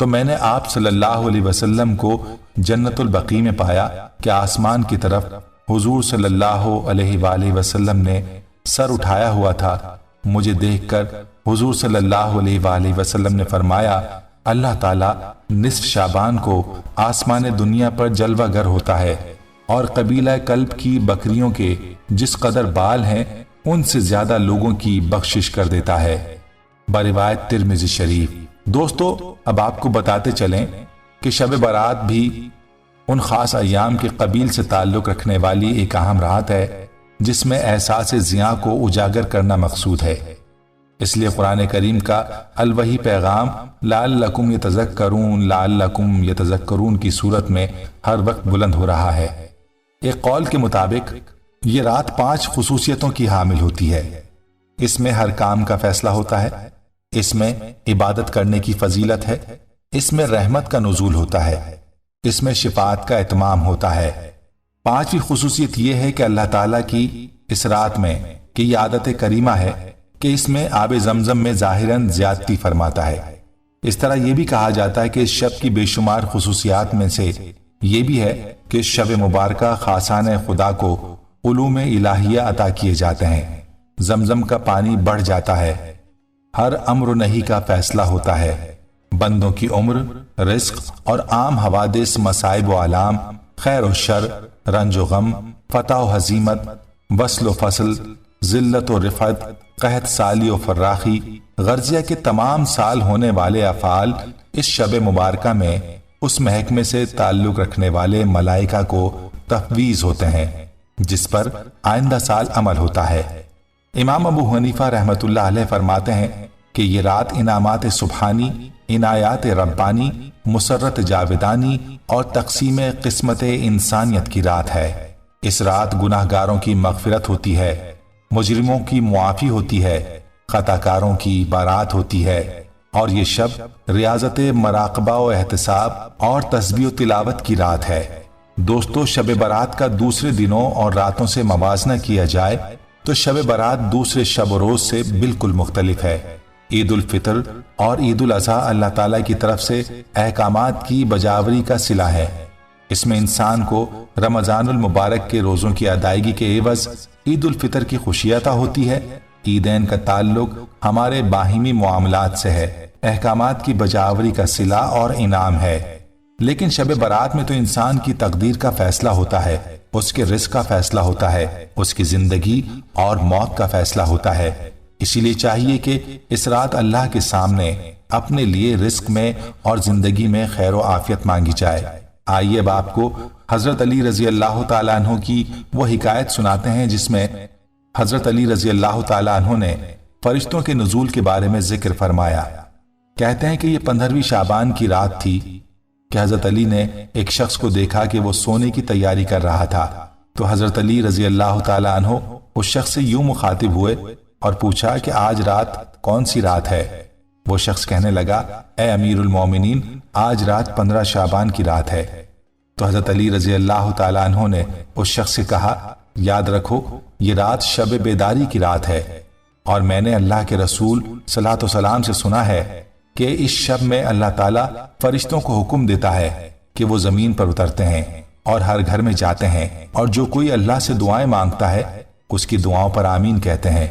تو میں نے آپ صلی اللہ علیہ وسلم کو جنت البقیع میں پایا کہ آسمان کی طرف حضور صلی اللہ علیہ وآلہ وسلم نے سر اٹھایا ہوا تھا۔ مجھے دیکھ کر حضور صلی اللہ علیہ وآلہ وسلم نے فرمایا، اللہ تعالیٰ نصف شعبان کو آسمان دنیا پر جلوہ گر ہوتا ہے اور قبیلہ کلب کی بکریوں کے جس قدر بال ہیں ان سے زیادہ لوگوں کی بخشش کر دیتا ہے۔ بروایت ترمذی شریف۔ دوستو، اب آپ کو بتاتے چلیں کہ شب برات بھی ان خاص ایام کے قبیل سے تعلق رکھنے والی ایک اہم رات ہے جس میں احساس ضیاء کو اجاگر کرنا مقصود ہے۔ اس لیے قرآن کریم کا الوحی پیغام لعلکم یتذکرون لعلکم یتذکرون کی صورت میں ہر وقت بلند ہو رہا ہے۔ ایک قول کے مطابق یہ رات 5 خصوصیتوں کی حامل ہوتی ہے۔ اس میں ہر کام کا فیصلہ ہوتا ہے، اس میں عبادت کرنے کی فضیلت ہے، اس میں رحمت کا نزول ہوتا ہے، اس میں شفاعت کا اتمام ہوتا ہے۔ 5ویں خصوصیت یہ ہے کہ اللہ تعالیٰ کی اس رات میں کہ یہ عادت کریمہ ہے کہ اس میں آب زمزم میں ظاہراً زیادتی فرماتا ہے۔ اس طرح یہ بھی کہا جاتا ہے کہ اس شب کی بے شمار خصوصیات میں سے یہ بھی ہے کہ اس شب مبارکہ خاصان خدا کو علوم الہیہ عطا کیے جاتے ہیں، زمزم کا پانی بڑھ جاتا ہے، ہر امر و نہی کا فیصلہ ہوتا ہے، بندوں کی عمر، رزق اور عام حوادث، مصائب و علام، خیر و شر، رنج و غم، فتح و ہزیمت، وصل و فصل، ذلت و رفعت، قحط سالی و فراخی، غرضیہ کے تمام سال ہونے والے افعال اس شب مبارکہ میں اس محکمے سے تعلق رکھنے والے ملائکہ کو تفویض ہوتے ہیں جس پر آئندہ سال عمل ہوتا ہے۔ امام ابو حنیفہ رحمۃ اللہ علیہ فرماتے ہیں کہ یہ رات انعامات سبحانی، عنایات ربانی، مسرت جاودانی اور تقسیم قسمت انسانیت کی رات ہے۔ اس رات گناہ گاروں کی مغفرت ہوتی ہے، مجرموں کی معافی ہوتی ہے، خطا کاروں کی بارات ہوتی ہے، اور یہ شب ریاضت مراقبہ و احتساب اور تسبیح و تلاوت کی رات ہے۔ دوستو، شب برات کا دوسرے دنوں اور راتوں سے موازنہ کیا جائے تو شب برات دوسرے شب و روز سے بالکل مختلف ہے۔ عید الفطر اور عید الاضحیٰ اللہ تعالیٰ کی طرف سے احکامات کی بجاوری کا صلہ ہے۔ اس میں انسان کو رمضان المبارک کے روزوں کی ادائیگی کے عوض عید الفطر کی خوشی عطا ہوتی ہے۔ عیدین کا تعلق ہمارے باہمی معاملات سے ہے، احکامات کی بجاوری کا صلہ اور انعام ہے۔ لیکن شب برات میں تو انسان کی تقدیر کا فیصلہ ہوتا ہے، اس کے رزق کا فیصلہ ہوتا ہے، اس کی زندگی اور موت کا فیصلہ ہوتا ہے۔ اسی لیے چاہیے کہ اس رات اللہ کے سامنے اپنے لیے رزق میں اور زندگی میں خیر و عافیت مانگی جائے۔ آئیے اب آپ کو حضرت علی رضی اللہ تعالیٰ عنہ کی وہ حکایت سناتے ہیں جس میں حضرت علی رضی اللہ تعالیٰ عنہ نے فرشتوں کے نزول کے بارے میں ذکر فرمایا۔ کہتے ہیں کہ یہ 15ویں شعبان کی رات تھی کہ حضرت علی نے ایک شخص کو دیکھا کہ وہ سونے کی تیاری کر رہا تھا، تو حضرت علی رضی اللہ تعالیٰ عنہ اس شخص سے یوں مخاطب ہوئے اور پوچھا کہ آج رات کون سی رات ہے؟ وہ شخص کہنے لگا، اے امیر المومنین، آج رات 15 شعبان کی رات ہے۔ تو حضرت علی رضی اللہ تعالیٰ عنہ نے اس شخص سے کہا، یاد رکھو یہ رات شب بیداری کی رات ہے، اور میں نے اللہ کے رسول صلوات و سلام سے سنا ہے کہ اس شب میں اللہ تعالیٰ فرشتوں کو حکم دیتا ہے کہ وہ زمین پر اترتے ہیں اور ہر گھر میں جاتے ہیں، اور جو کوئی اللہ سے دعائیں مانگتا ہے اس کی دعاؤں پر آمین کہتے ہیں۔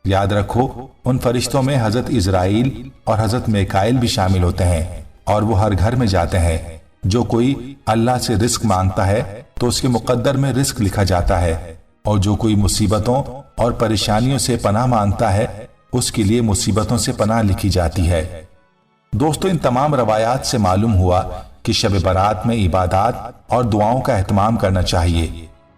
یاد رکھو ان فرشتوں میں حضرت اسرائیل اور حضرت میکائیل بھی شامل ہوتے ہیں، اور وہ ہر گھر میں جاتے ہیں۔ جو کوئی اللہ سے رزق مانگتا ہے تو اس کے مقدر میں رزق لکھا جاتا ہے، اور جو کوئی مصیبتوں اور پریشانیوں سے پناہ مانگتا ہے اس کے لیے مصیبتوں سے پناہ لکھی جاتی ہے۔ دوستو، ان تمام روایات سے معلوم ہوا کہ شب برات میں عبادات اور دعاؤں کا اہتمام کرنا چاہیے۔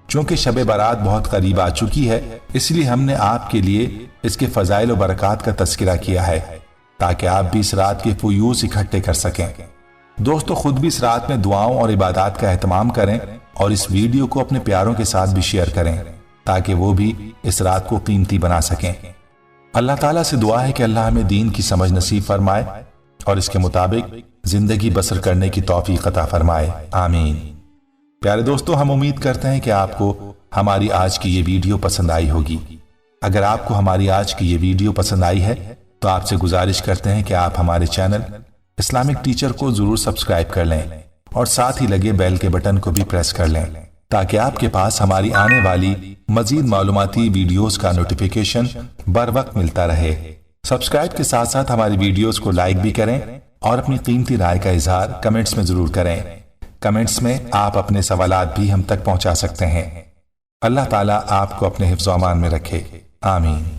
چونکہ شب برات بہت قریب آ چکی ہے، اس لیے ہم نے آپ کے لیے اس کے فضائل و برکات کا تذکرہ کیا ہے تاکہ آپ بھی اس رات کے فیوز اکٹھے کر سکیں۔ دوستو، خود بھی اس رات میں دعاؤں اور عبادات کا اہتمام کریں اور اس ویڈیو کو اپنے پیاروں کے ساتھ بھی شیئر کریں تاکہ وہ بھی اس رات کو قیمتی بنا سکیں۔ اللہ تعالیٰ سے دعا ہے کہ اللہ ہمیں دین کی سمجھ نصیب فرمائے اور اس کے مطابق زندگی بسر کرنے کی توفیق عطا فرمائے، آمین۔ پیارے دوستو، ہم امید کرتے ہیں کہ آپ کو ہماری آج کی یہ ویڈیو پسند آئی ہوگی۔ اگر آپ کو ہماری آج کی یہ ویڈیو پسند آئی ہے تو آپ سے گزارش کرتے ہیں کہ آپ ہمارے چینل اسلامک ٹیچر کو ضرور سبسکرائب کر لیں اور ساتھ ہی لگے بیل کے بٹن کو بھی پریس کر لیں تاکہ آپ کے پاس ہماری آنے والی مزید معلوماتی ویڈیوز کا نوٹیفیکیشن بر وقت ملتا رہے۔ سبسکرائب کے ساتھ ساتھ ہماری ویڈیوز کو لائک بھی کریں اور اپنی قیمتی رائے کا اظہار کمنٹس میں ضرور کریں۔ کمنٹس میں آپ اپنے سوالات بھی ہم تک پہنچا سکتے ہیں۔ اللہ تعالیٰ آپ کو اپنے حفظ و امان میں رکھے، آمین۔